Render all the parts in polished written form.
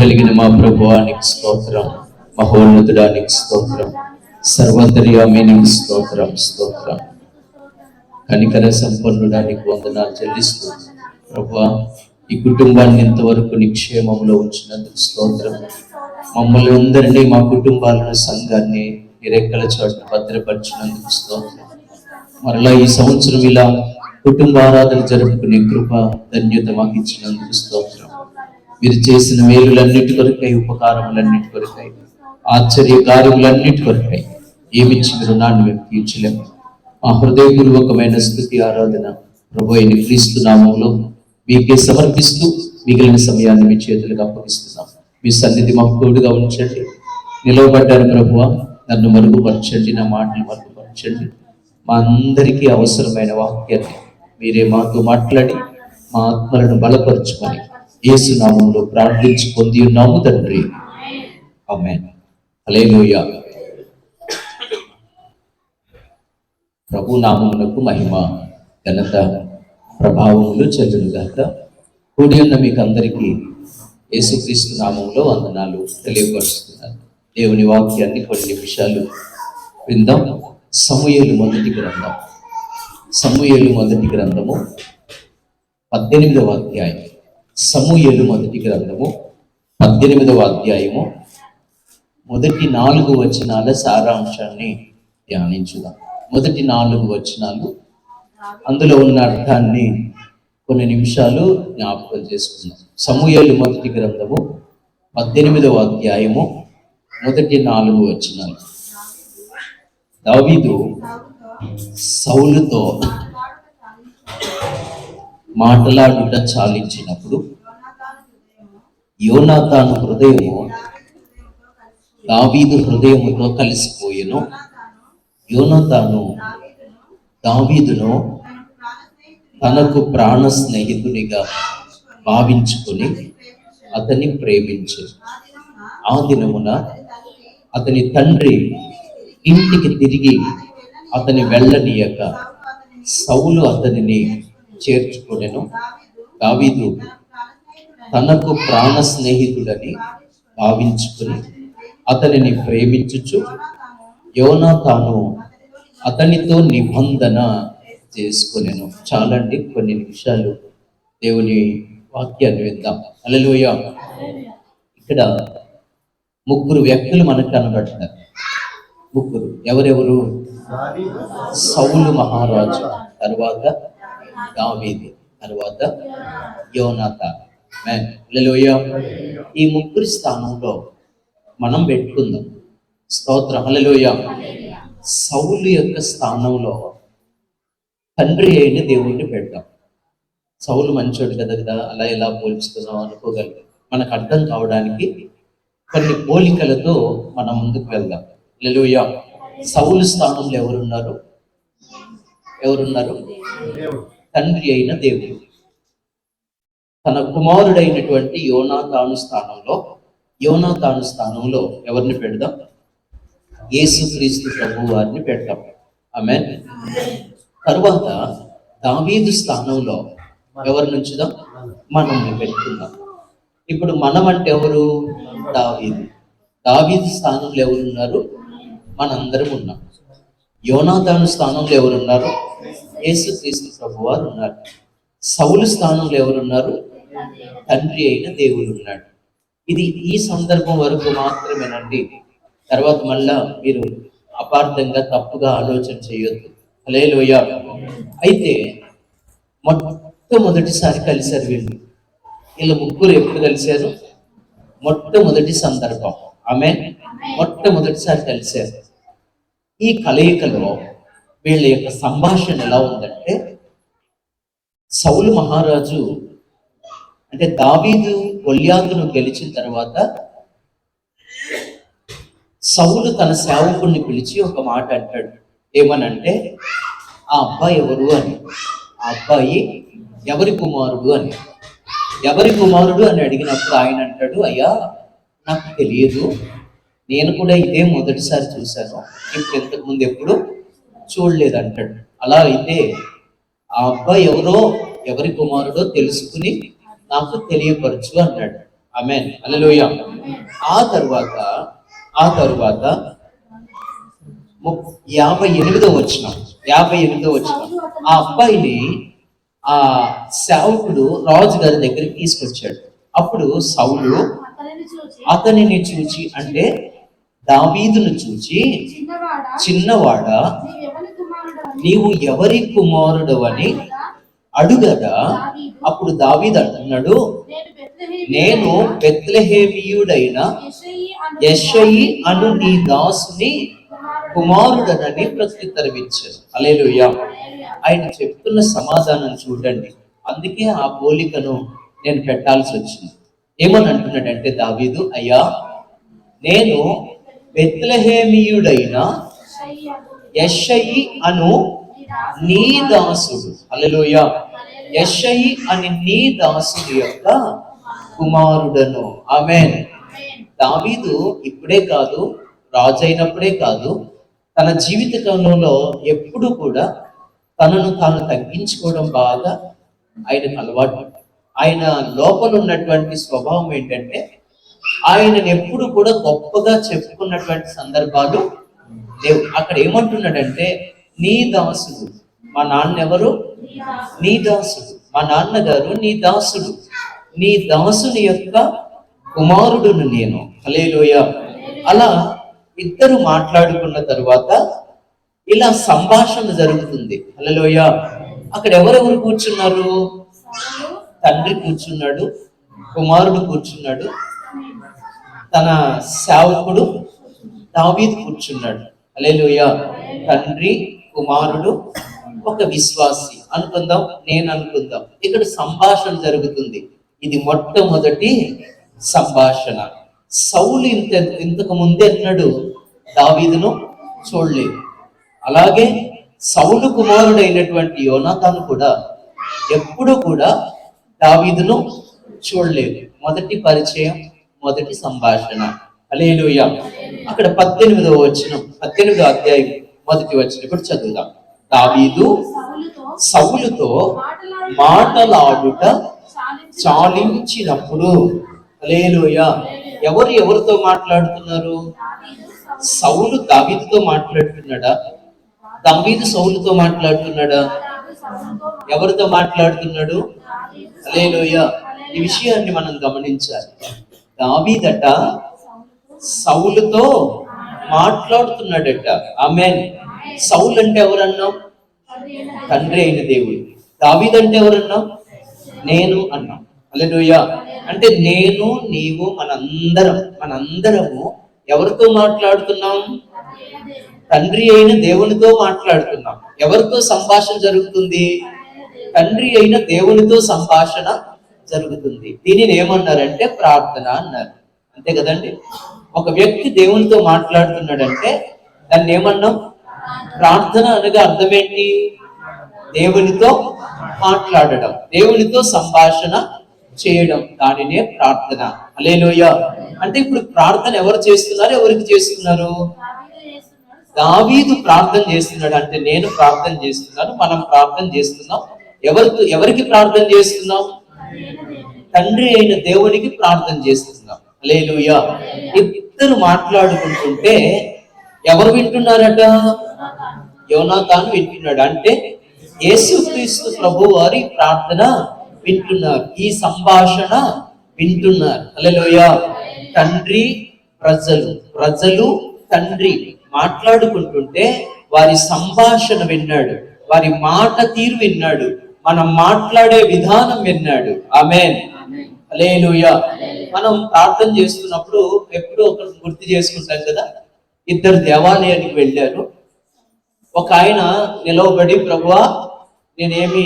కలిగిన మా ప్రభువానికి స్తోత్రం, మహోన్నతుడానికి స్తోత్రం, సర్వంతర్యామి నీకు స్తోత్రం స్తోత్రం. కనికర సంపన్నుడానికి వందనాలు చెల్లిస్తూ ప్రభువా, ఈ కుటుంబాన్ని ఇంతవరకు నిక్షేమంలో ఉంచినందుకు స్తోత్రం. మమ్మల్ని అందరినీ, మా కుటుంబాలను, సంఘాన్ని నిరెక్కల చోట భద్రపరిచినందుకు స్తోత్రం. మరలా ఈ సంవత్సరం ఇలా కుటుంబారాధన జరుపుకునే కృప, ధన్యత మాకు ఇచ్చినందుకు స్తోత్రం. మీరు చేసిన మేలులన్నిటి కొరకై, ఉపకారములన్నిటి కొరకై, ఆశ్చర్య కార్యములన్నిటి కొరకై ఏమిచ్చిన రుణాన్ని మేము తీర్చలేము. మా హృదయపూర్వకమైన స్తుతి ఆరాధన ప్రభు అయిన క్రీస్తు నామములో మీకే సమర్పిస్తూ మిగిలిన సమయాన్ని మీ చేతులకు అప్పగిస్తున్నాం. మీ సన్నిధి మాకు తోడుగా ఉంచండి. నిలవబడ్డారు ప్రభువ, నన్ను మరుగుపరచండి, నా మాటలు మరుగుపరచండి. మా అందరికీ అవసరమైన వాక్యాన్ని మీరే మాతో మాట్లాడి మా ఆత్మలను బలపరచుకొని యేసు నామములో ప్రార్థించి పొంది ఉన్నాము తండ్రి, ఆమేన్. హల్లెలూయా. ప్రభు నామమునకు మహిమ, ఘనత, ప్రభావములు చెల్లునుగాక. కూడి ఉన్న మీకు అందరికీ యేసుక్రీస్తు నామములో వందనాలు తెలియపరుస్తున్నాను. దేవుని వాక్యాన్ని కొన్ని నిమిషాలు విందాం. సమూయేలు మొదటి గ్రంథం, సమూయేలు మొదటి గ్రంథము 18వ అధ్యాయం. సమూయేలు మొదటి గ్రంథము 18వ అధ్యాయము మొదటి 4 వచనాల సారాంశాన్ని ధ్యానించుదాం. మొదటి 4 వచనాలు, అందులో ఉన్న అర్థాన్ని కొన్ని నిమిషాలు జ్ఞాపకం చేసుకుందాం. సమూయేలు మొదటి గ్రంథము 18వ అధ్యాయము మొదటి 4 వచనాలు. దావీదు సౌలుతో మాటలాడుట చాలించినప్పుడు యోనాతాను హృదయము దావీదు హృదయముతో కలిసిపోయెను. యోనాతాను దావీదును తనకు ప్రాణ స్నేహితునిగా భావించుకొని అతన్ని ప్రేమించెను. ఆ దినమున అతని తండ్రి ఇంటికి తిరిగి అతని వెళ్ళనీయక సౌలు అతనిని చేర్చుకొనెను. దావీదు తనకు ప్రాణ స్నేహితుడని భావించుకుని అతనిని ప్రేమించుచు యోనాతాను అతనితో నిబంధన చేసుకొనెను. చాలండి, కొన్ని నిమిషాలు దేవుని వాక్యాన్ని విందాం. హల్లెలూయా. ఇక్కడ 3 వ్యక్తులు మనకు కనబడుతున్నారు. 3. ఎవరెవరు? సౌలు మహారాజు, తర్వాత దావీదు, తర్వాత యోనాతాను. హల్లెలూయా. ఈ 3 స్థానంలో మనం పెట్టుకుందాం. స్తోత్రం. హల్లెలూయా. సౌలు యొక్క స్థానంలో తండ్రి అయిన దేవుణ్ణి పెట్టాం. సౌలు మంచోడు కదా, అలా ఎలా పోల్చుతున్నాం అనుకోగలిగాం. మనకు అర్థం కావడానికి కొన్ని పోలికలతో మనం ముందుకు వెళ్దాం. హల్లెలూయా. సౌలు స్థానంలో ఎవరున్నారు? తండ్రి అయిన దేవుడు. తన కుమారుడైనటువంటి యోనాతాను స్థానంలో ఎవరిని పెడదాం? యేసుక్రీస్తు ప్రభు వారిని పెడతాం. ఆమేన్. తరువాత దావీదు స్థానంలో ఎవరిని ఉంచుదాం? మనం పెట్టుకుందాం. ఇప్పుడు మనం అంటే ఎవరు? దావీదు స్థానంలో ఎవరున్నారు? మనందరం ఉన్నాం. యోనాతాను స్థానంలో ఎవరున్నారు? యేసుక్రీస్తు ప్రభు వారు ఉన్నారు. సౌలు స్థానంలో ఎవరున్నారు? తండ్రి అయిన దేవుడు ఉన్నాడు. ఇది ఈ సందర్భం వరకు మాత్రమేనండి. తర్వాత మళ్ళా మీరు అపార్థంగా, తప్పుగా ఆలోచన చేయొద్దు. హల్లెలూయా. అయితే మొట్టమొదటిసారి కలిశారు వీళ్ళ 3 ఎప్పుడు కలిశారు? మొట్టమొదటి సందర్భం. ఆమేన్. మొట్టమొదటిసారి కలిశారు. ఈ కలయికలో వీళ్ళ యొక్క సంభాషణ ఎలా ఉందంటే, సౌలు మహారాజు అంటే దావీదు గొల్యాతును గెలిచిన తర్వాత సౌలు తన సేవకుడిని పిలిచి ఒక మాట అంటాడు. ఏమనంటే, ఆ అబ్బాయి ఎవరు అని. ఆ అబ్బాయి ఎవరి కుమారుడు అని. ఎవరి కుమారుడు అని అడిగినప్పుడు ఆయన అంటాడు, అయ్యా నాకు తెలియదు, నేను కూడా ఇదే మొదటిసారి చూశాను, ఇప్పుడు ఇంతకుముందు ఎప్పుడు చూడలేదు అంటాడు. అలా అయితే ఆ అబ్బాయి ఎవరి కుమారుడో తెలుసుకుని నాకు తెలియపరచు అన్నాడు. ఆమేన్, హల్లెలూయా. ఆ తరువాత 58వ వచనం ఆ అబ్బాయిని ఆ సేవకుడు రాజు గారి దగ్గరికి తీసుకొచ్చాడు. అప్పుడు సౌలు అతనిని చూచి, అంటే దావీదును చూచి, చిన్నవాడా నీవు ఎవరి కుమారుడవని అడుగగా, అప్పుడు దావీదు అంటున్నాడు, నేను బెత్లెహేమీయుడైన యెషయి అను నీ దాసుని కుమారుడనని ప్రత్యుత్తరమిచ్చాడు. హల్లెలూయా. ఆయన చెప్తున్న సమాధానం చూడండి. అందుకే ఆ పోలికను నేను పెట్టాల్సి వచ్చింది. ఏమని అంటున్నాడంటే దావీదు, అయ్యా నేను బెత్లెహేమీయుడైన యెషయి అను నీ దాసుడు. హల్లెలూయా. యెషయి అని నీ దాసుడి యొక్క కుమారుడను. ఆమేన్. దావీదు ఇప్పుడే కాదు, రాజు అయినప్పుడే కాదు, తన జీవిత కాలంలో ఎప్పుడు కూడా తనను తాను తగ్గించుకోవడం బాగా ఆయనకు అలవాటు. ఆయన లోపల ఉన్నటువంటి స్వభావం ఏంటంటే ఆయనను ఎప్పుడు కూడా గొప్పగా చెప్పుకున్నటువంటి సందర్భాలు లేవు. అక్కడ ఏమంటున్నాడంటే నీ దాసుడు. మా నాన్న ఎవరు? నీ దాసుడు. మా నాన్నగారు నీ దాసుడు. నీ దాసుని యొక్క కుమారుడును నేను. హల్లెలూయా. అలా ఇద్దరు మాట్లాడుకున్న తరువాత ఇలా సంభాషణ జరుగుతుంది. హల్లెలూయా. అక్కడ ఎవరెవరు కూర్చున్నారు? తండ్రి కూర్చున్నాడు, కుమారుడు కూర్చున్నాడు, తన సేవకుడు దావీదు కూర్చున్నాడు. హల్లెలూయా. తండ్రి, కుమారుడు, ఒక విశ్వాసి అనుకుందాం, నేను అనుకుందాం. ఇక్కడ సంభాషణ జరుగుతుంది. ఇది మొట్టమొదటి సంభాషణ. సౌలు ఇంతకు ముందే అన్నాడు దావీదును చూడలేదు. అలాగే సౌలు కుమారుడైనటువంటి యోనాతాను కూడా ఎప్పుడు కూడా దావీదును చూడలేదు. మొదటి పరిచయం, మొదటి సంభాషణ. హల్లెలూయా. అక్కడ 18వ అధ్యాయం మొదటి వచనం ఇప్పుడు చదువుదాం. దావీదు సౌలుతో మాటలాడుట చాలించినప్పుడు. హల్లెలూయా. ఎవరితో మాట్లాడుతున్నారు? సౌలు దావీదుతో మాట్లాడుతున్నాడా? దావీదు సౌలుతో మాట్లాడుతున్నాడా? ఎవరితో మాట్లాడుతున్నాడు? హల్లెలూయా. ఈ విషయాన్ని మనం గమనించాలి. దావీదట సౌలుతో మాట్లాడుతున్నాడట. ఆమేన్. సౌలు అంటే ఎవరన్నాం? తండ్రి అయిన దేవుడు. దావీదు అంటే ఎవరన్నాం? నేను అన్నాం. హల్లెలూయా. అంటే నేను, నీవు, మనందరము ఎవరితో మాట్లాడుతున్నాం? తండ్రి అయిన దేవునితో మాట్లాడుతున్నాం. ఎవరితో సంభాషణ జరుగుతుంది? తండ్రి అయిన దేవునితో సంభాషణ జరుగుతుంది. దీనిని ఏమన్నారంటే ప్రార్థన అన్నారు. అంతే కదండి. ఒక వ్యక్తి దేవునితో మాట్లాడుతున్నాడంటే దాన్ని ఏమన్నాం? ప్రార్థన అనగా అర్థం ఏంటి? దేవునితో మాట్లాడడం, దేవునితో సంభాషణ చేయడం, దానినే ప్రార్థన. హల్లెలూయా. అంటే ఇప్పుడు ప్రార్థన ఎవరు చేస్తున్నారు? ఎవరికి చేస్తున్నారు? దావీదు ప్రార్థన చేస్తున్నాడు. అంటే నేను ప్రార్థన చేస్తున్నాను, మనం ప్రార్థన చేస్తున్నాం. ఎవరికి ప్రార్థన చేస్తున్నాం? తండ్రి అయిన దేవునికి ప్రార్థన చేస్తున్నాం. హల్లెలూయా. ఇద్దరు మాట్లాడుకుంటుంటే ఎవరు వింటున్నారట? యోనాతాను వింటున్నాడు. అంటే యేసుక్రీస్తు ప్రభు వారి ప్రార్థన వింటున్నారు, ఈ సంభాషణ వింటున్నారు. హల్లెలూయా. తండ్రి, ప్రజలు తండ్రి మాట్లాడుకుంటుంటే వారి సంభాషణ విన్నాడు, వారి మాట తీరు విన్నాడు, మనం మాట్లాడే విధానం విన్నాడు. ఆమేన్. హల్లెలూయా. మనం ప్రార్థన చేస్తున్నప్పుడు ఎప్పుడూ ఒకరు గుర్తు చేసుకుంటాం కదా. ఇద్దరు దేవాలయానికి వెళ్ళారు. ఒక ఆయన నిలవబడి, ప్రభువా నేనేమి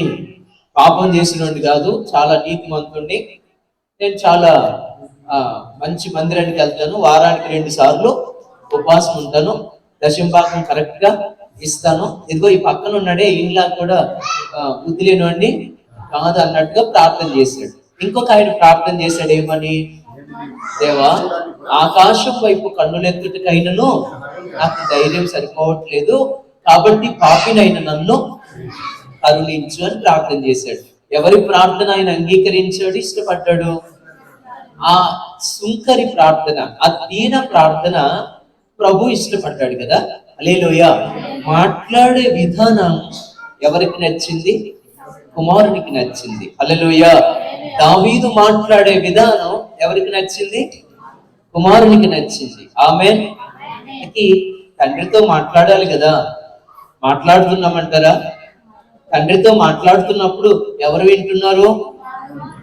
పాపం చేసినోడిని కాదు, చాలా నీతిమంతుణ్ణి, నేను చాలా మంచి మందిరానికి వెళ్తాను, వారానికి 2 సార్లు ఉపవాసం ఉంటాను, దశంభాగం కరెక్ట్ గా ఇస్తాను, ఇదిగో ఈ పక్కన ఉన్నాడే ఇంట్లో కూడా బుద్ధి లేనివాడిని కాదు అన్నట్టుగా ప్రార్థన చేశాడు. ఇంకొక ఆయన ప్రార్థన చేశాడు, ఏమని? దేవా, ఆకాశం వైపు కన్నులెత్తుటకైనను నాకు ధైర్యం సరిపోవట్లేదు, కాబట్టి పాపినైన నన్ను కరుణించు అని ప్రార్థన చేశాడు. ఎవరి ప్రార్థన ఆయన అంగీకరించాడు, ఇష్టపడ్డాడు? ఆ సుంకరి ప్రార్థన, ఆ దీన ప్రార్థన ప్రభు ఇష్టపడ్డాడు కదా. హల్లెలూయా. మాట్లాడే విధానం ఎవరికి నచ్చింది? కుమారునికి నచ్చింది. హల్లెలూయా. దావీదు మాట్లాడే విధానం ఎవరికి నచ్చింది? కుమారునికి నచ్చింది. ఆమేన్. తండ్రితో మాట్లాడాలి కదా. మాట్లాడుతున్నామంటారా? తండ్రితో మాట్లాడుతున్నప్పుడు ఎవరు వింటున్నారు?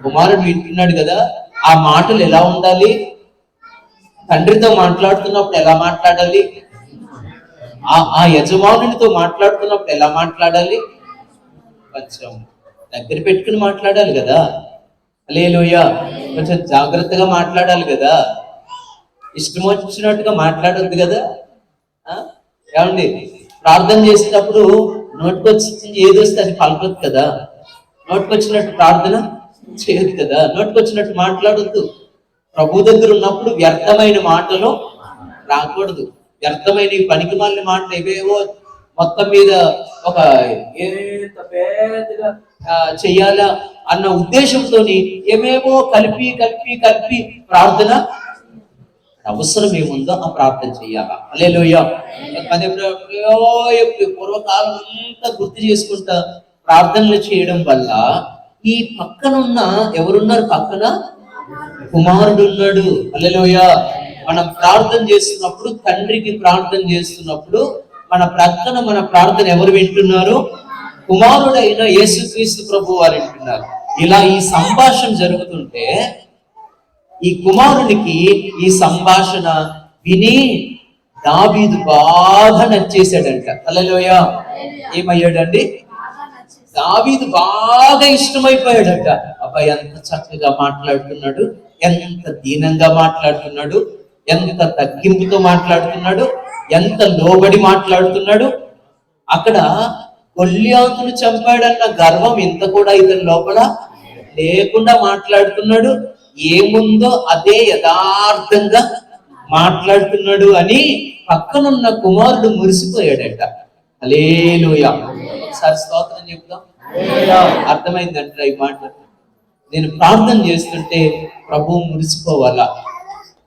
కుమారుడు వింటున్నాడు కదా. ఆ మాటలు ఎలా ఉండాలి? తండ్రితో మాట్లాడుతున్నప్పుడు ఎలా మాట్లాడాలి? ఆ యజమానునితో మాట్లాడుతున్నప్పుడు ఎలా మాట్లాడాలి? కొంచెం దగ్గర పెట్టుకుని మాట్లాడాలి కదా. హల్లెలూయా. కొంచెం జాగ్రత్తగా మాట్లాడాలి కదా. ఇష్టం వచ్చినట్టుగా మాట్లాడొద్దు కదా. ఏమండి, ప్రార్థన చేసేటప్పుడు నోటికొచ్చి ఏదొస్తే అది పలకొద్దు కదా. నోటికొచ్చినట్టు ప్రార్థన చేయదు కదా. నోటికొచ్చినట్టు మాట్లాడొద్దు. ప్రభు దగ్గర ఉన్నప్పుడు వ్యర్థమైన మాటలు రాకూడదు. వ్యర్థమైన పనికి మాలిన మాటలు ఏవేవో మొత్తం మీద ఒక ఎంత పెద్దగా చెయ్యాలా అన్న ఉద్దేశంతో ఏమేమో కలిపి కలిపి కలిపి ప్రార్థన అవసరం ఏముందో ఆ ప్రార్థన చెయ్యాలా. హల్లెలూయా. పూర్వకాలం అంతా గుర్తు చేసుకుంటా ప్రార్థనలు చేయడం వల్ల ఈ పక్కనున్న ఎవరున్నారు? పక్కన కుమారుడు ఉన్నాడు. హల్లెలూయా. మనం ప్రార్థన చేస్తున్నప్పుడు, తండ్రికి ప్రార్థన చేస్తున్నప్పుడు మన ప్రక్కన మన ప్రార్థన ఎవరు వింటున్నారు? కుమారుడైన యేసుక్రీస్తు ప్రభు వారు వింటున్నారు. ఇలా ఈ సంభాషణ జరుగుతుంటే ఈ కుమారునికి ఈ సంభాషణ విని దావీదు బాగా నచ్చేసాడంట. హల్లెలూయా. ఏమయ్యాడండి? దావీదు బాగా ఇష్టమైపోయాడంట. అబ్బాయి ఎంత చక్కగా మాట్లాడుతున్నాడు, ఎంత దీనంగా మాట్లాడుతున్నాడు, ఎంత తగ్గింపుతో మాట్లాడుతున్నాడు, ఎంత లోబడి మాట్లాడుతున్నాడు. అక్కడ గొల్యాతును చంపాడన్న గర్వం ఇంత కూడా ఇతని లోపల లేకుండా మాట్లాడుతున్నాడు. ఏముందో అదే యథార్థంగా మాట్లాడుతున్నాడు అని పక్కనున్న కుమారుడు మురిసిపోయాడట. హల్లెలూయా. ఒకసారి స్తోత్రం చెప్తాం. అర్థమైందంట ఈ మాట. నేను ప్రార్థన చేస్తుంటే ప్రభువు మురిసిపోవాలా.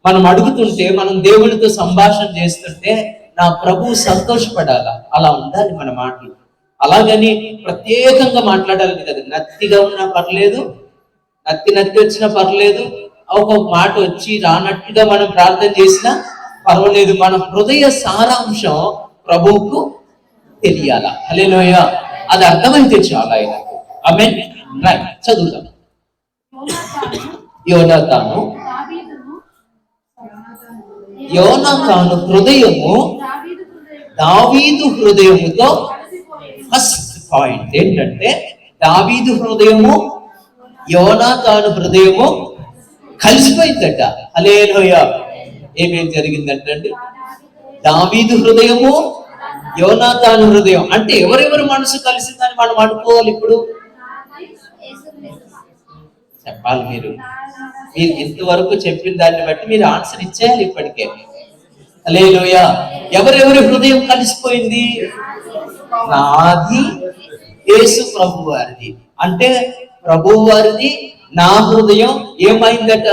మనం అడుగుతుంటే, మనం దేవుడితో సంభాషణ చేస్తుంటే నా ప్రభువు సంతోషపడాలా. అలా ఉండాలి మన మాటలు. అలాగని ప్రత్యేకంగా మాట్లాడాలని కదా. నత్తిగా ఉన్నా పర్లేదు, నత్తి వచ్చినా పర్లేదు, ఒక మాట వచ్చి రానట్టుగా మనం ప్రార్థన చేసినా పర్వాలేదు. మన హృదయ సారాంశం ప్రభువుకు తెలియాలా. హల్లెలూయా. అది అర్థమైతే చాలా ఆయనకు. ఆమేన్. రైట్, చదువుదాం. యోనాతాను హృదయము దావీదు హృదయముతో, ఫస్ట్ పాయింట్ ఏంటంటే దావీదు హృదయము యోనాతాను హృదయము కలిసిపోయిందట. హల్లెలూయా. ఏమేం జరిగిందంటండి? దావీదు హృదయము యోనాతాను హృదయం అంటే ఎవరెవరు మనసు కలిసిందని మనం అనుకోవాలి. ఇప్పుడు చెప్పాలి. మీరు ఇంతవరకు చెప్పిన దాన్ని బట్టి మీరు ఆన్సర్ ఇచ్చేయాలి ఇప్పటికే. హల్లెలూయా. ఎవరెవరి హృదయం కలిసిపోయింది? నాది, యేసు ప్రభు వారిది. అంటే ప్రభు వారిది నా హృదయం ఏమైందట?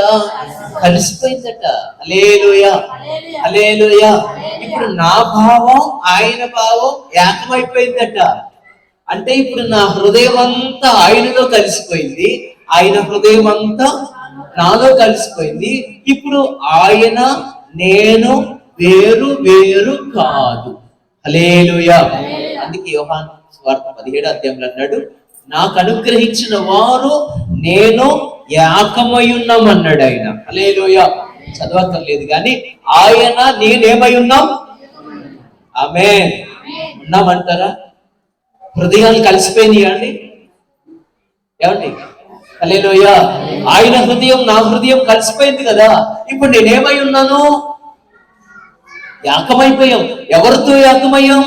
కలిసిపోయిందట. హల్లెలూయా. హల్లెలూయా. ఇప్పుడు నా భావం ఆయన భావం ఏకమైపోయిందట. అంటే ఇప్పుడు నా హృదయం అంతా ఆయనలో కలిసిపోయింది, ఆయన హృదయం అంతా నాలో కలిసిపోయింది. ఇప్పుడు ఆయన నేను వేరు వేరు కాదు. హల్లెలూయా. అందుకే యోహాను సువార్త 17వ అధ్యాయంలో అన్నాడు, నాకు అనుగ్రహించిన వారు నేను ఏకమై ఉన్నామన్నాడు ఆయన. హల్లెలూయా. చదవక్కర్లేదు కానీ ఆయన నేనేమై ఉన్నాం? ఆమేన్. ఉన్నామంటారా? హృదయాలు కలిసిపోయినాయా అండి? ఏమండి? హల్లెలూయా. ఆయన హృదయం నా హృదయం కలిసిపోయింది కదా. ఇప్పుడు నేనేమై ఉన్నాను? ఏకమైపోయాం. ఎవరితో ఏకమయ్యాం?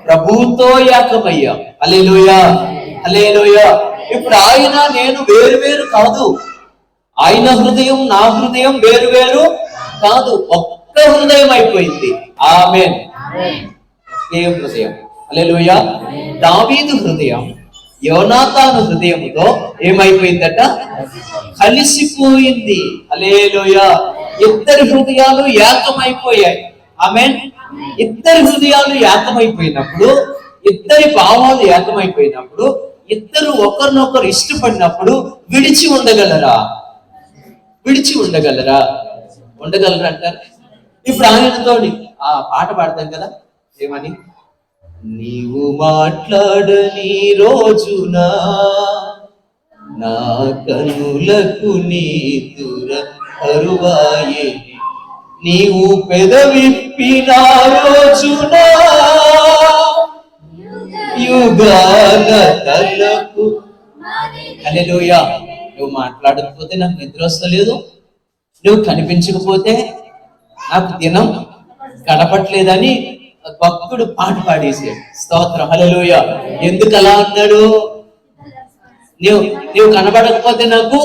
ప్రభువుతో ఏకమయ్యాం. హల్లెలూయా. హల్లెలూయా. ఇప్పుడు ఆయన నేను వేరు వేరు కాదు. ఆయన హృదయం నా హృదయం వేరు వేరు కాదు, ఒక్క హృదయం అయిపోయింది. ఆమేన్. ఏ హృదయం? హల్లెలూయా. దావీదు హృదయం యోనాతాను హృదయములో ఏమైపోయిందట? కలిసిపోయింది. హల్లెలూయా. ఇద్దరి హృదయాలు ఏకమైపోయాయి. ఆమేన్. ఇద్దరి హృదయాలు ఏకమైపోయినప్పుడు, ఇద్దరి భావాలు ఏకమైపోయినప్పుడు, ఇద్దరు ఒకరినొకరు ఇష్టపడినప్పుడు విడిచి ఉండగలరా? విడిచి ఉండగలరా? ఉండగలరా అంటారు. ఇప్పుడు ఆయనతోని ఆ పాట పాడతాం కదా, ఏమని? నీవు మాట్లాడని రోజున నా కనులకు నీ దూర కరువాయే, నీవు పెదవిప్పిన రోజున యుగాల తలకు. హల్లెలూయా. నువ్వు మాట్లాడకపోతే నాకు నిద్ర వస్తలేదు, నువ్వు కనిపించకపోతే నాకు దినం గడపట్లేదని భక్తుడు పాట పాడేసాడు. స్తోత్రం. హల్లెలూయా. ఎందుకు అలా అన్నాడు? నువ్వు కనబడకపోతే నాకు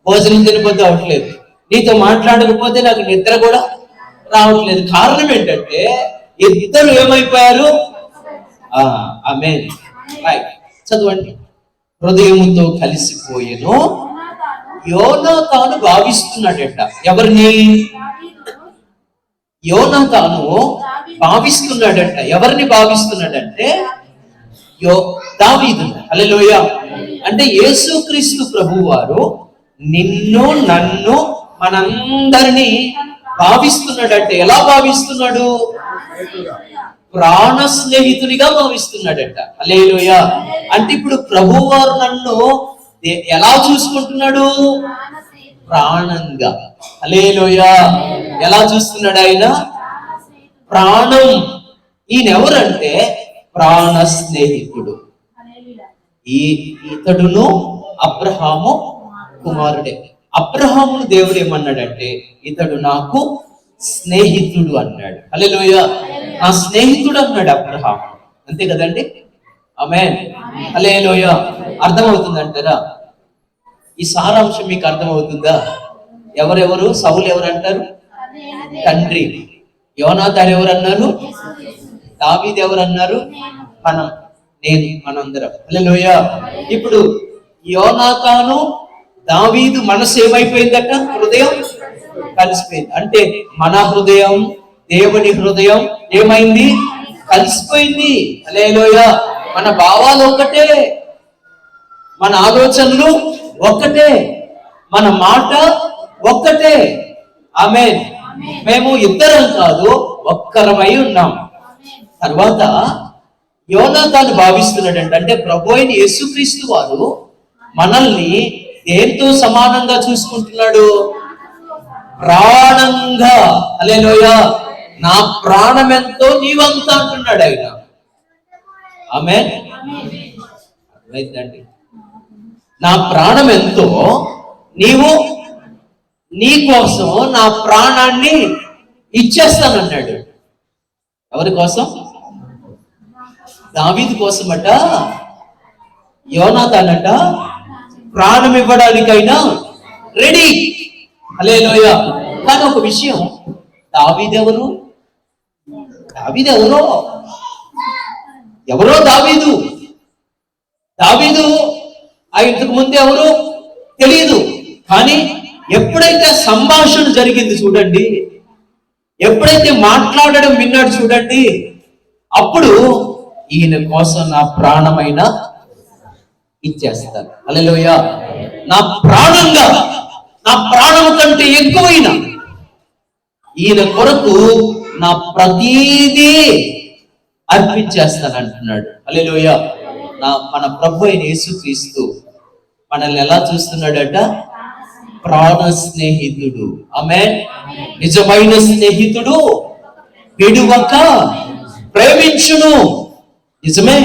భోజనం తినకపోతే అవట్లేదు, నీతో మాట్లాడకపోతే నాకు నిద్ర కూడా రావట్లేదు. కారణం ఏంటంటే ఇద్దరు ఏమైపోయారు? ఆమేన్. రైట్, చదవండి. హృదయముతో కలిసిపోయేను. యోనాతాను భావిస్తున్నాడట. ఎవరిని? యోనాతాను భావిస్తున్నాడట. ఎవరిని భావిస్తున్నాడంటే దావీదును. హల్లెలూయా. అంటే యేసుక్రీస్తు ప్రభువు వారు నిన్ను నన్ను మనందరినీ భావిస్తున్నాడంటే ఎలా భావిస్తున్నాడు? ప్రాణ స్నేహితునిగా భావిస్తున్నాడట. హల్లెలూయా. అంటే ఇప్పుడు ప్రభువు వారు నన్ను ఎలా చూసుకుంటున్నాడు? ప్రాణంగా. హల్లెలూయా. ఎలా చూస్తున్నాడు ఆయన? ప్రాణం. ఈయన ఎవరంటే ప్రాణ స్నేహితుడు. ఇతడును అబ్రహాము కుమారుడే. అబ్రహామును దేవుడు ఏమన్నాడంటే ఇతడు నాకు స్నేహితుడు అన్నాడు. హల్లెలూయా. నా స్నేహితుడు అన్నాడు అబ్రహాము. అంతే కదండి. ఆమేన్. హల్లెలూయా. అర్థమవుతుందంటారా? ఈ సారాంశం మీకు అర్థమవుతుందా? ఎవరెవరు? సౌలు ఎవరు అంటారు? తండ్రి. యోనాతాను ఎవరు అన్నారు? దావీదు ఎవరు అన్నారు? నేను, మనందరం. హల్లెలూయా. ఇప్పుడు యోనాతాను దావీదు మనసు ఏమైపోయిందట? హృదయం కలిసిపోయింది. అంటే మన హృదయం దేవుని హృదయం ఏమైంది? కలిసిపోయింది. హల్లెలూయా. మన భావాలు ఒక్కటే, మన ఆలోచనలు ఒక్కటే, మన మాట ఒక్కటే. ఆమేన్. మేము ఇద్దరం కాదు, ఒక్కరమై ఉన్నాం. తర్వాత యోనాతాను భావిస్తున్నాడంట. అంటే ప్రభు అయిన యేసుక్రీస్తు వారు మనల్ని దేంతో సమానంగా చూసుకుంటున్నాడు? ప్రాణంగా. హల్లెలూయా. నా ప్రాణం ఎంతో నీవంత అంటున్నాడు ఆయన. ఆమేన్. అర్థమైందండి? నా ప్రాణం ఎంతో నీవు నీ కోసం నా ప్రాణాన్ని ఇచ్చేస్తానన్నాడు. ఎవరి కోసం? దావీదు కోసమట. యోనాతానట ప్రాణం ఇవ్వడానికైనా రెడీ. హల్లెలూయా. కానీ ఒక విషయం, దావీదెవరు? ఎవరో దావీదు ఇంతకు ముందు ఎవరు తెలియదు. కానీ ఎప్పుడైతే సంభాషణ జరిగింది చూడండి, ఎప్పుడైతే మాట్లాడడం విన్నాడు చూడండి, అప్పుడు ఈయన కోసం నా ప్రాణమైన ఇచ్చేస్తాను. హల్లెలూయా. నా ప్రాణంగా, నా ప్రాణం కంటే ఎక్కువైన ఈయన కొరకు నా ప్రతీదీ అర్పించేస్తాను అంటున్నాడు. హల్లెలూయా. మన ప్రభు అయిన యేసుక్రీస్తు మనల్ని ఎలా చూస్తున్నాడట? ప్రాణ స్నేహితుడు. ఆమేన్. నిజమైన స్నేహితుడు విడువక ప్రేమించును. నిజమే.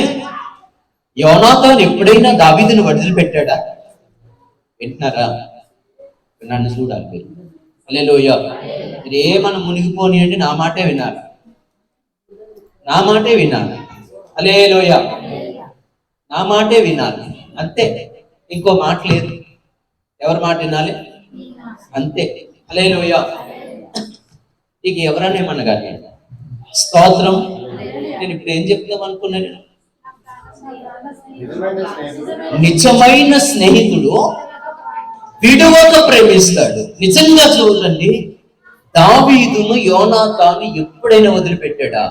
యోనాతాను ఎప్పుడైనా దావీదును వదిలిపెట్టాడా? వింటున్నారా? నన్ను చూడాలి మీరు. హల్లెలూయా. మీరేమన్నా మునిగిపోనియండి, నా మాటే వినాలి. హల్లెలూయా. నా మాటే వినాలి. అంతే, ఇంకో మాట లేదు. ఎవరి మాట వినాలి? అంతే. హల్లెలూయా. నీకు ఎవరన్నా ఏమన్నా కానీ స్తోత్రం. నేను ఇప్పుడు ఏం చెప్తాం అనుకున్నాను? నిజమైన స్నేహితుడు విడువక ప్రేమిస్తాడు. నిజంగా చూడండి, దావీదును యోనాతాను ఎప్పుడైనా వదిలిపెట్టాడా?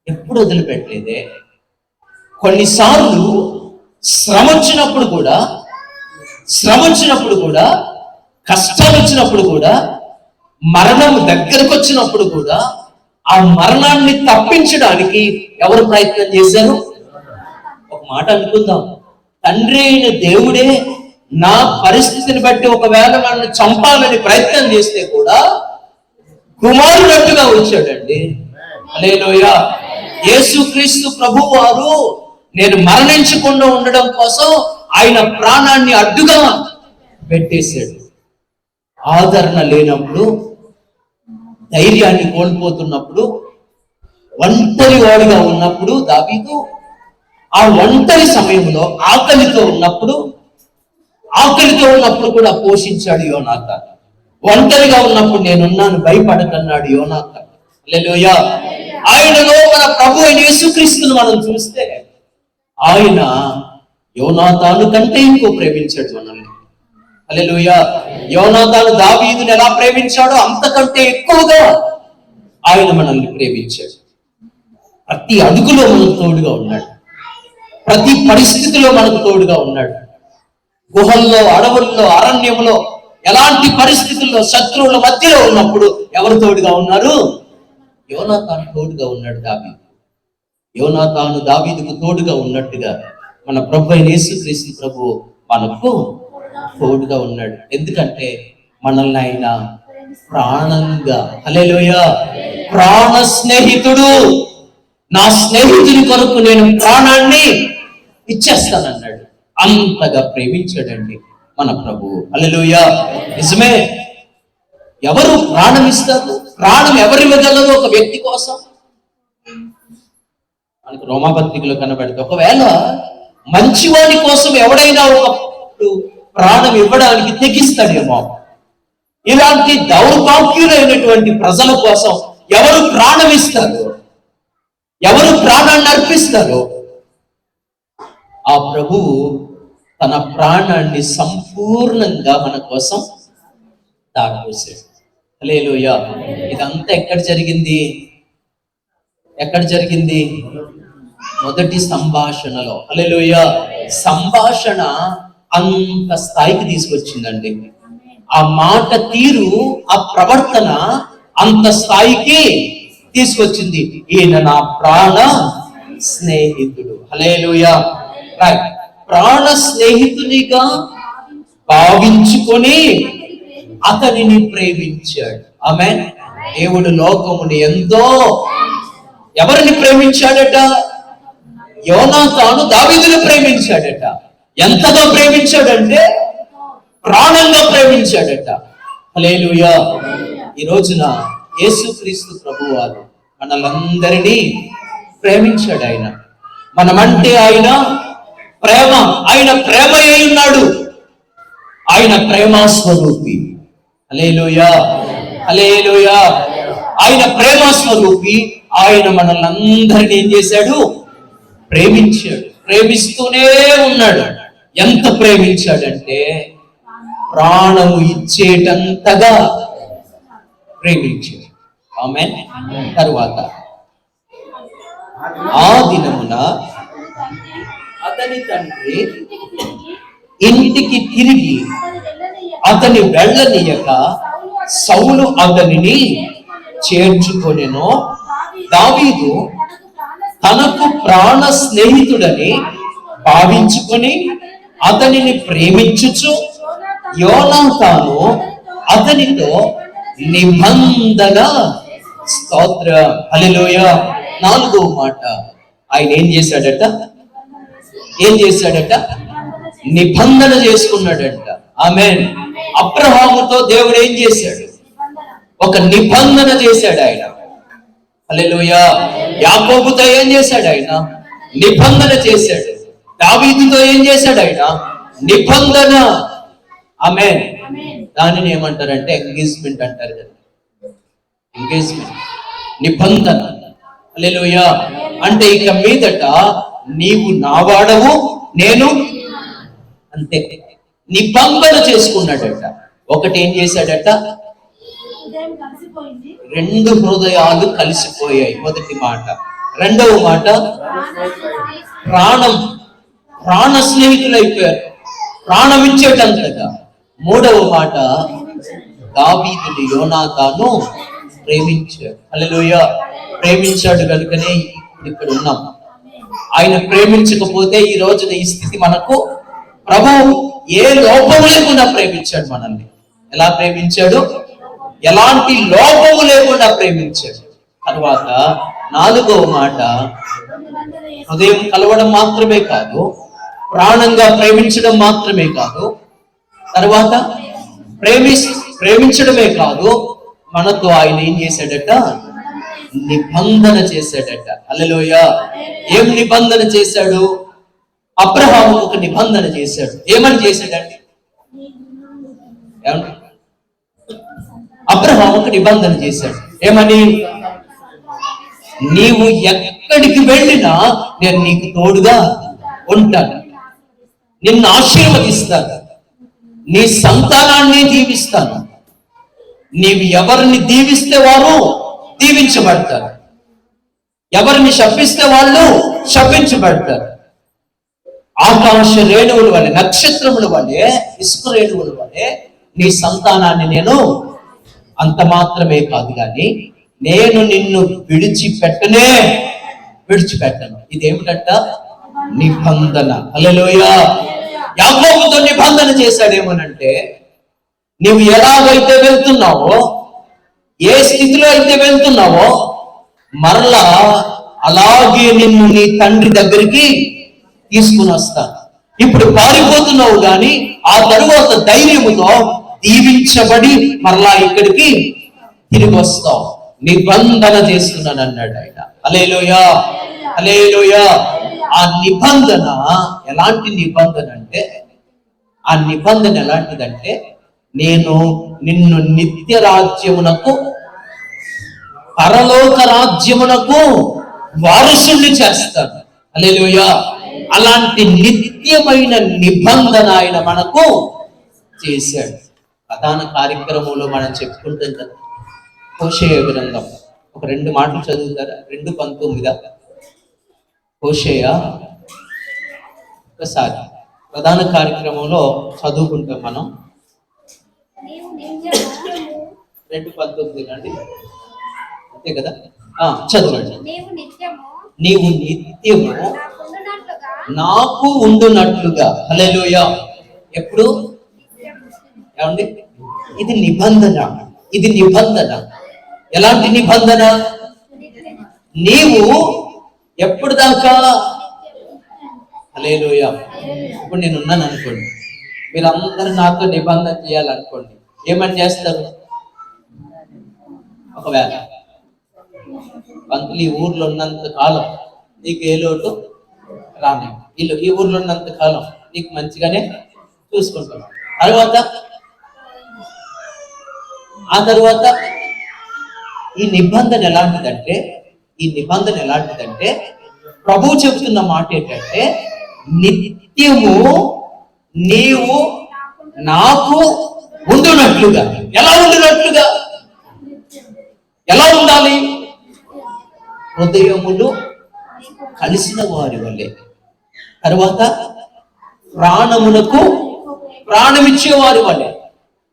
ఎప్పుడు వదిలిపెట్టలేదే. కొన్నిసార్లు శ్రమ వచ్చినప్పుడు కూడా, కష్టాలు వచ్చినప్పుడు కూడా, మరణం దగ్గరకు వచ్చినప్పుడు కూడా, ఆ మరణాన్ని తప్పించడానికి ఎవరు ప్రయత్నం చేశారు? ఒక మాట అనుకుందాం, తండ్రి అయిన దేవుడే నా పరిస్థితిని బట్టి ఒకవేళ నన్ను చంపాలని ప్రయత్నం చేస్తే కూడా కుమారుడట్టుగా వచ్చాడండి. హల్లెలూయా. యేసుక్రీస్తు ప్రభువు వారు నేను మరణించకుండా ఉండడం కోసం ఆయన ప్రాణాన్ని అడ్డుగా పెట్టేశాడు. ఆదరణ లేనప్పుడు, ధైర్యాన్ని కోల్పోతున్నప్పుడు, ఒంటరి వాడిగా ఉన్నప్పుడు దావీదు, ఆ ఒంటరి సమయంలో ఆకలితో ఉన్నప్పుడు కూడా పోషించాడు యోనాతాను. ఒంటరిగా ఉన్నప్పుడు నేనున్నాను, భయపడకన్నాడు యోనాతాను. హల్లెలూయా. ఆయనలో మన ప్రభు అయిన యేసుక్రీస్తును మనం చూస్తే ఆయన యోనాతాను కంటే ఎక్కువ ప్రేమించాడు మనల్ని. హల్లెలూయా. యోనాతాను దావీదుని ఎలా ప్రేమించాడో అంతకంటే ఎక్కువగా ఆయన మనల్ని ప్రేమించాడు. ప్రతి అడుగులో మనకు తోడుగా ఉన్నాడు, ప్రతి పరిస్థితిలో మనకు తోడుగా ఉన్నాడు. గుహల్లో, అడవుల్లో, అరణ్యంలో, ఎలాంటి పరిస్థితుల్లో, శత్రువుల మధ్యలో ఉన్నప్పుడు ఎవరు తోడుగా ఉన్నారు? యోనాతాను తోడుగా ఉన్నాడు. యోనాతాను దావీదుకు తోడుగా ఉన్నట్టుగా మన ప్రభు అయిన యేసుక్రీస్తు ప్రభు మనకు తోడుగా ఉన్నాడు. ఎందుకంటే మనల్ని ఆయన ప్రాణంగా, హల్లెలూయా, ప్రాణ స్నేహితుడు, నా స్నేహితుని కొరకు నేను ప్రాణాన్ని ఇచ్చేస్తానన్నాడు. అంతగా ప్రేమించాడండి మన ప్రభువు. హల్లెలూయా. నిజమే. ఎవరు ప్రాణం ఇస్తారు? ప్రాణం ఎవరు ఇవ్వగలరు ఒక వ్యక్తి కోసం? మనకు రోమాపత్రికలో కనబడితే ఒకవేళ మంచివాడి కోసం ఎవడైనా ఒకప్పుడు ప్రాణం ఇవ్వడానికి తెగిస్తాడేమో. ఇలాంటి దౌర్భాగ్యులైనటువంటి ప్రజల కోసం ఎవరు ప్రాణం ఇస్తారు? ఎవరు ప్రాణాన్ని అర్పిస్తారు? ఆ ప్రభువు తన ప్రాణాన్ని సంపూర్ణంగా మన కోసం దారిపోసాడు. హల్లెలూయా. ఇదంతా ఎక్కడ జరిగింది? మొదటి సంభాషణలో. హల్లెలూయా. సంభాషణ అంత స్థాయికి తీసుకొచ్చిందండి. ఆ మాట తీరు, ఆ ప్రవర్తన అంత స్థాయికి తీసుకొచ్చింది. ఈయన నా ప్రాణ స్నేహితుడు. హల్లెలూయా. ప్రాణ స్నేహితునిగా భావించుకొని అతనిని ప్రేమించాడు. ఆమేన్. దేవుడు లోకముని ఎంతో ఎవరిని ప్రేమించాడట? యోనాతాను దావీదుని ప్రేమించాడట. ఎంతగా ప్రేమించాడంటే ప్రాణంగా ప్రేమించాడట. హల్లెలూయా. ఈ రోజున యేసుక్రీస్తు ప్రభువారు మనలందరినీ ప్రేమించాడు. ఆయన మనమంటే ఆయన ప్రేమ అయి ఉన్నాడు. ఆయన ప్రేమ స్వరూపి. హల్లెలూయా. హల్లెలూయా. ఆయన ప్రేమ స్వరూపి. ఆయన మనల్ని అందరినీ ఏం చేశాడు? ప్రేమించాడు. ప్రేమిస్తూనే ఉన్నాడు. ఎంత ప్రేమించాడంటే ప్రాణము ఇచ్చేటంతగా ప్రేమించాడు. ఆమేన్. తరువాత ఆ దినమున అతని తండ్రి ఇంటికి తిరిగి అతని వెళ్ళనీయక సౌలు అతనిని చేర్చుకొనెను. దావీదు తనకు ప్రాణ స్నేహితుడని భావించుకొని అతనిని ప్రేమించుచు యోనాతాను అతనితో నిబంధన. స్తోత్రం. హల్లెలూయా. 4వ మాట, ఆయన ఏం చేశాడట? నిబంధన చేసుకున్నాడంట. ఆమేన్. అబ్రహాముతో దేవుడు ఏం చేశాడు? ఒక నిబంధన చేశాడు ఆయన. హల్లెలూయా. యాకోబుతో ఏం చేశాడు ఆయన? నిబంధన చేశాడు. దావీదుతో ఏం చేశాడు ఆయన? నిబంధన. ఆమేన్. దానిని ఏమంటారంటే ఎంగేజ్మెంట్ అంటారు కదా. ఎంగేజ్మెంట్, నిబంధన. హల్లెలూయా. అంటే ఇక మీదట నీవు నా వాడవు, నేను అంతే. నిబంధన చేసుకున్నాడట. ఒకటి ఏం చేశాడట? రెండు హృదయాలు కలిసిపోయాయి, మొదటి మాట. రెండవ మాట, ప్రాణ స్నేహితులైపోయారు, ప్రాణం ఇచ్చేటంతగా. మూడవ మాట, దావీదుని యోనాతాను ప్రేమించాడు. హల్లెలూయా. ప్రేమించాడు కనుకనే ఇక్కడ ఉన్నాం. ఆయన ప్రేమించకపోతే ఈ రోజున ఈ స్థితి మనకు. ప్రభు ఏ లోపము లేకుండా ప్రేమించాడు మనల్ని. ఎలా ప్రేమించాడు? ఎలాంటి లోపము లేకుండా ప్రేమించాడు. తర్వాత నాలుగవ మాట, హృదయం కలవడం మాత్రమే కాదు, ప్రాణంగా ప్రేమించడం మాత్రమే కాదు, తర్వాత ప్రేమించడమే కాదు, మనతో ఆయన ఏం చేశాడట? నిబంధన చేశాడట. హల్లెలూయా. ఏం నిబంధన చేశాడు? అబ్రహాము ఒక నిబంధన చేశాడు. ఏమని చేశాడండి? అబ్రహాము ఒక నిబంధన చేశాడు. ఏమని? నీవు ఎక్కడికి వెళ్ళినా నేను నీకు తోడుగా ఉంటాను, నిన్ను ఆశీర్వదిస్తాను, నీ సంతానాన్ని దీవిస్తాను. నీవు ఎవరిని దీవిస్తే వారు దీవించబడతారు, ఎవరిని శపిస్తే వాళ్ళు శపించబడతారు. ఆకాశ రేణువుల వలె, నక్షత్రముల వలె, ఇసుక రేణువుల వలె నీ సంతానాన్ని నేను, అంత మాత్రమే కాదు కానీ నేను నిన్ను విడిచిపెట్టను. ఇదేమిటంట? నిబంధన. హల్లెలూయా. యాకోబుతో నిబంధన చేశాడేమోనంటే, నీవు ఎలాగైతే వెళ్తున్నావో, ఏ స్థితిలో అయితే వెళ్తున్నావో, మరలా అలాగే నిన్ను నీ తండ్రి దగ్గరికి తీసుకుని వస్తాను. ఇప్పుడు పారిపోతున్నావు కానీ ఆ తరువాత ధైర్యముతో దీవించబడి మరలా ఇక్కడికి తిరిగి వస్తావు. నిబంధన చేస్తున్నాను అన్నాడు ఆయన. హల్లెలూయా, హల్లెలూయా. ఆ నిబంధన ఎలాంటి నిబంధన అంటే, ఆ నిబంధన ఎలాంటిదంటే, నేను నిన్ను నిత్య రాజ్యమునకు, పరలోక రాజ్యమునకు వారసుని చేస్తాను. హల్లెలూయా. అలాంటి నిత్యమైన నిబంధన ఆయన మనకు చేశాడు. ప్రధాన కార్యక్రమంలో మనం చెప్పుకుంటాం కదా, హోషేయ గ్రంథం. ఒక 2 మాటలు చదువుతారా? 2:19. హోషేయ ఒకసారి ప్రధాన కార్యక్రమంలో చదువుకుంటాం మనం. 2:19 అండి, అంతే కదా? చదవండి. నీవు నిత్యము నాకు ఉండునట్లుగా. హల్లెలూయా. ఎప్పుడు? ఏమండి? ఇది నిబంధన. ఇది నిబంధన. ఎలాంటి నిబంధన? నీవు ఎప్పుడు దాకా? హల్లెలూయా. ఇప్పుడు నేను ఉన్నాను అనుకోండి, మీరందరూ నాతో నిబంధన చేయాలనుకోండి, ఏమని చేస్తారు? ఒకవేళ పంతులు ఈ ఊర్లో ఉన్నంత కాలం నీకు ఏ లోటు రానే, వీళ్ళు ఈ ఊర్లో ఉన్నంత కాలం నీకు మంచిగానే చూసుకుంటాం. ఆ తర్వాత ఈ నిబంధన ఎలాంటిదంటే ప్రభువు చెబుతున్న మాట ఏంటంటే, నిత్యము నీవు నాకు ఉండునట్లుగా. ఎలా ఉండునట్లుగా? ఎలా ఉండాలి? హృదయములు కలిసిన వారి వలె, తర్వాత ప్రాణమునకు ప్రాణమిచ్చే వారి వలె,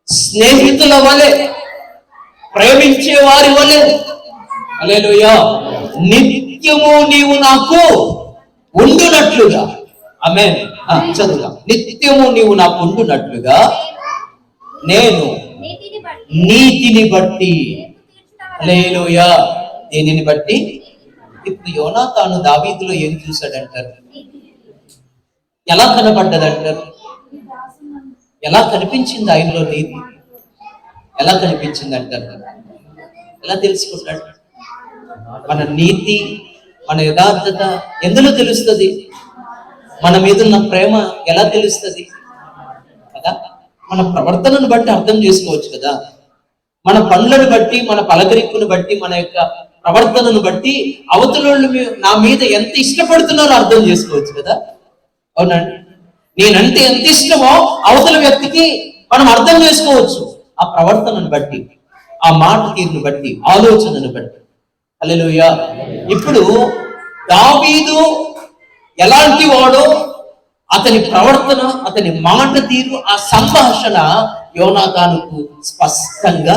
స్నేహితుల వలె, ప్రేమించే వారి వలె. హల్లెలూయా. నిత్యము నీవు నాకు ఉండునట్లుగా. ఆమేన్. చదువుదాం. నిత్యము నీవు నాకు ఉండునట్లుగా నేను నీతిని బట్టి. హల్లెలూయా. దేనిని బట్టి? ఇప్పుడు యోనాతాను దావీదులో ఏం చూశాడంటారు? ఎలా కనబడ్డదంటారు? ఎలా కనిపించింది ఆయనలో నీతి? ఎలా కనిపించింది అంటారు? ఎలా తెలుసుకున్నాడు? మన నీతి, మన యథార్థత ఎందులో తెలుస్తుంది? మన మీద ఉన్న ప్రేమ ఎలా తెలుస్తుంది కదా? మన ప్రవర్తనను బట్టి అర్థం చేసుకోవచ్చు కదా. మన పనులను బట్టి, మన పలకరింపును బట్టి, మన యొక్క ప్రవర్తనను బట్టి అవతల నా మీద ఎంత ఇష్టపడుతున్నారో అర్థం చేసుకోవచ్చు కదా. అవునండి, నేనంటే ఎంత ఇష్టమో అవతల వ్యక్తికి మనం అర్థం చేసుకోవచ్చు. ఆ ప్రవర్తనను బట్టి, ఆ మాట తీరును బట్టి, ఆలోచనను బట్టి. హల్లెలూయా. ఇప్పుడు దావీదు ఎలాంటి వాడో, అతని ప్రవర్తన, అతని మాట తీరు, ఆ సంభాషణ యోనాతానుకు స్పష్టంగా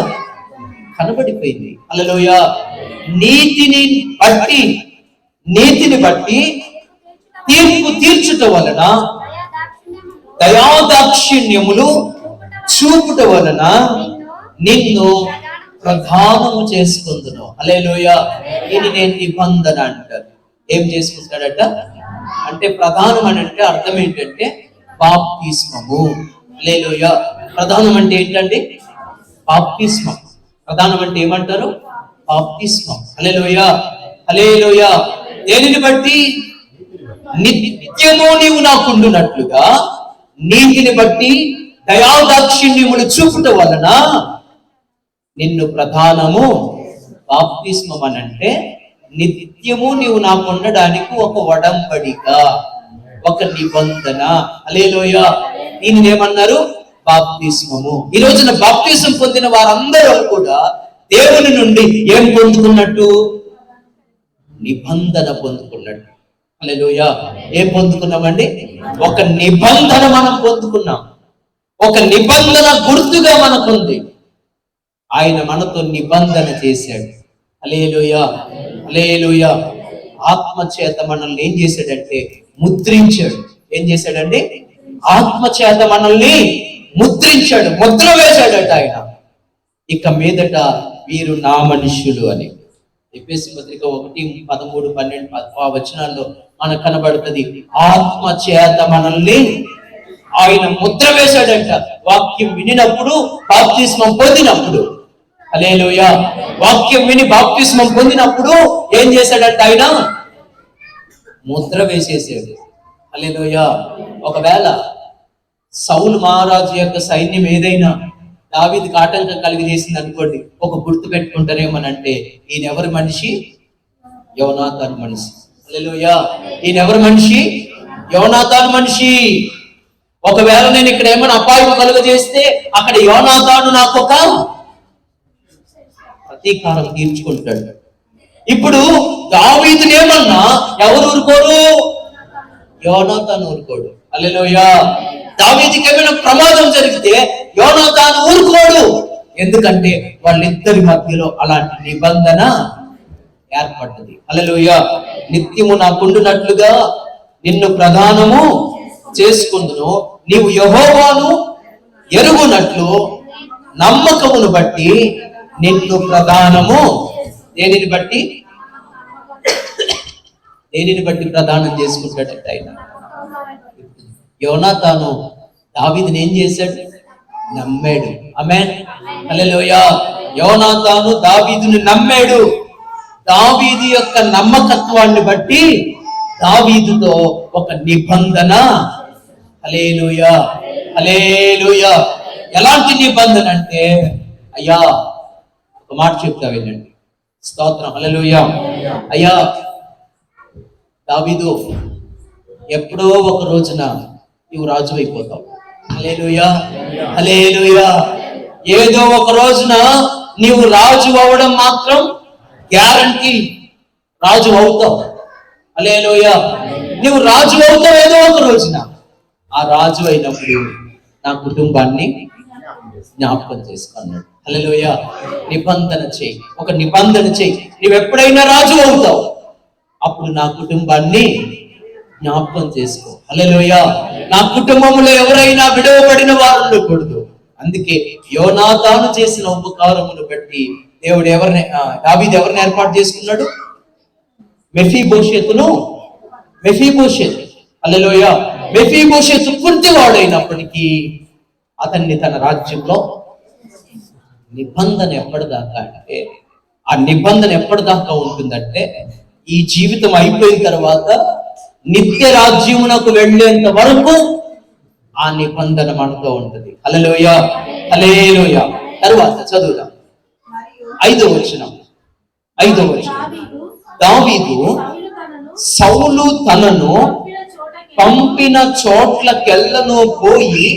కనబడిపోయింది. హల్లెలూయా. నీతిని బట్టి తీర్పు తీర్చుట వలన, దయాదాక్షిణ్యములు చూపుట వలన నిన్ను ప్రధానము చేసుకుందును. హల్లెలూయా. ఇది నేను నిబంధన అంటారు. ఏం చేసుకుంటాడట అంటే, ప్రధానం అని అంటే అర్థం ఏంటంటే బాప్తిస్మము. హల్లెలూయా. ప్రధానం అంటే ఏంటండి? బాప్తిస్మం. ప్రధానం అంటే ఏమంటారు? బాప్తిస్మం. హల్లెలూయా. హల్లెలూయా. దేనిని బట్టి? నిత్యము నీవు నాకుండునట్లుగా నీతిని బట్టి దయాదాక్షిణ్యములు చూపుట వలన నిన్ను ప్రధానము. బాప్తిస్మం అని అంటే నిత్యము నీవు నాకు ఉండడానికి ఒక ఒడంబడిక, ఒక నిబంధన. హల్లెలూయా. దీనిని ఏమన్నారు? బాప్తిస్మము. ఈ రోజున బాప్తిస్మం పొందిన వారందరూ కూడా దేవుని నుండి ఏం పొందుకున్నట్టు? నిబంధన పొందుకున్నట్టు. హల్లెలూయా. ఏం పొందుకున్నామండి? ఒక నిబంధన మనం పొందుకున్నాం. ఒక నిబంధన గుర్తుగా మనకుంది. ఆయన మనతో నిబంధన చేశాడు. హల్లెలూయా. హల్లెలూయా. ఆత్మ చేత మనల్ని ఏం చేశాడంటే ముద్రించాడు. ఏం చేశాడండి? ఆత్మ చేత మనల్ని ముద్రించాడు, ముద్ర వేశాడట ఆయన. ఇక మీదట వీరు నా మనుష్యులు అని. ఎఫెసీ పత్రిక 1:13-12 వచనాల్లో మనకు కనబడుతుంది. ఆత్మ చేత మనల్ని ఆయన ముద్ర వేశాడంట. వాక్యం వినినప్పుడు, బాప్తిస్మం పొందినప్పుడు. హల్లెలూయా. వాక్యం విని బాప్తిస్మం పొందినప్పుడు ఏం చేశాడంట? ఆయన ముద్ర వేసేసాడు. హల్లెలూయా. ఒకవేళ సౌలు మహారాజు యొక్క సైన్యం ఏదైనా దావీదుకి ఆటంకం కలిగజేసింది అనుకోండి, ఒక గుర్తు పెట్టుకుంటారేమోనంటే, ఈయన ఎవరి మనిషి? యోనాతాను మనిషి. హల్లెలూయా. ఈయన ఎవరి మనిషి? యోనాతాను మనిషి. ఒకవేళ నేను ఇక్కడ ఏమైనా అపాయం కలుగజేస్తే అక్కడ యోనాతాను నాకు ఒక ప్రతీకారం తీర్చుకుంటాడు. ఇప్పుడు దావీదుని ఏమన్నా ఎవరు ఊరుకోరు? యోనాతాను ఊరుకోడు. హల్లెలూయా. దావీదుకి ఏమైనా ప్రమాదం జరిగితే యోనాతాను ఊరుకోడు. ఎందుకంటే వాళ్ళిద్దరి మధ్యలో అలాంటి నిబంధన ఏర్పడ్డది. హల్లెలూయా. నిత్యము నాకుండునట్లుగా నిన్ను ప్రధానము చేసుకుందును, నీవు యెహోవాను ఎరుగునట్లు నమ్మకమును బట్టి నిన్ను ప్రధానము. దేనిని బట్టి? దేనిని బట్టి ప్రదానం చేసుకుంటాడంట ఆయన? యోనాతాను దావీదుని ఏం చేశాడు? నమ్మాడు. ఆమేన్. హల్లెలూయా. యోనాతాను దావీదుని నమ్మాడు. దావీదు యొక్క నమ్మకత్వాన్ని బట్టి దావీదుతో ఒక నిబంధన. హల్లెలూయా. హల్లెలూయా. ఎలాంటి నిబంధన అంటే, అయ్యా ఒక మాట చెప్తా వినండి. స్తోత్రం. హల్లెలూయా. అయ్యా దావీదు, ఎప్పుడో ఒక రోజున నీవు రాజు అయిపోతావు. హల్లెలూయా. హల్లెలూయా. ఏదో ఒక రోజున నీవు రాజు అవ్వడం మాత్రం గ్యారంటీ. రాజు అవుతావు. హల్లెలూయా. నీవు రాజు అవుతావు ఏదో ఒక రోజున. ఆ రాజు అయినప్పుడు నా కుటుంబాన్ని జ్ఞాపకం చేసుకున్నాడు. హల్లెలూయా. నిబంధన చేయి, ఒక నిబంధన చేయి. నువ్వు ఎప్పుడైనా రాజు అవుతావు, అప్పుడు నా కుటుంబాన్ని జ్ఞాపకం చేసుకో. హల్లెలూయా. నా కుటుంబంలో ఎవరైనా విడవబడిన వారు ఉండకూడదు. అందుకే యోనాతాను చేసిన ఉపకారమును బట్టి దేవుడు దావీదు ఎవరిని ఏర్పాటు చేసుకున్నాడు? మెఫీబోషెతును. హల్లెలూయా. మెఫీబోషెతు కుంటివాడైనప్పటికీ అతన్ని తన రాజ్యంలో నిబంధన ఎప్పటిదాకా అంటే, ఆ నిబంధన ఎప్పటిదాకా ఉంటుందంటే, ఈ జీవితం అయిపోయిన తర్వాత నిత్య రాజ్యమునకు వెళ్ళేంత వరకు ఆ నిబంధన మనతో ఉంటుంది. హల్లెలూయా. హల్లెలూయా. తరువాత చదువుదాం 5వ వచనం. 5వ వచనం. దావీదు సౌలు తనను పంపిన చోట్లకెల్లను పోయి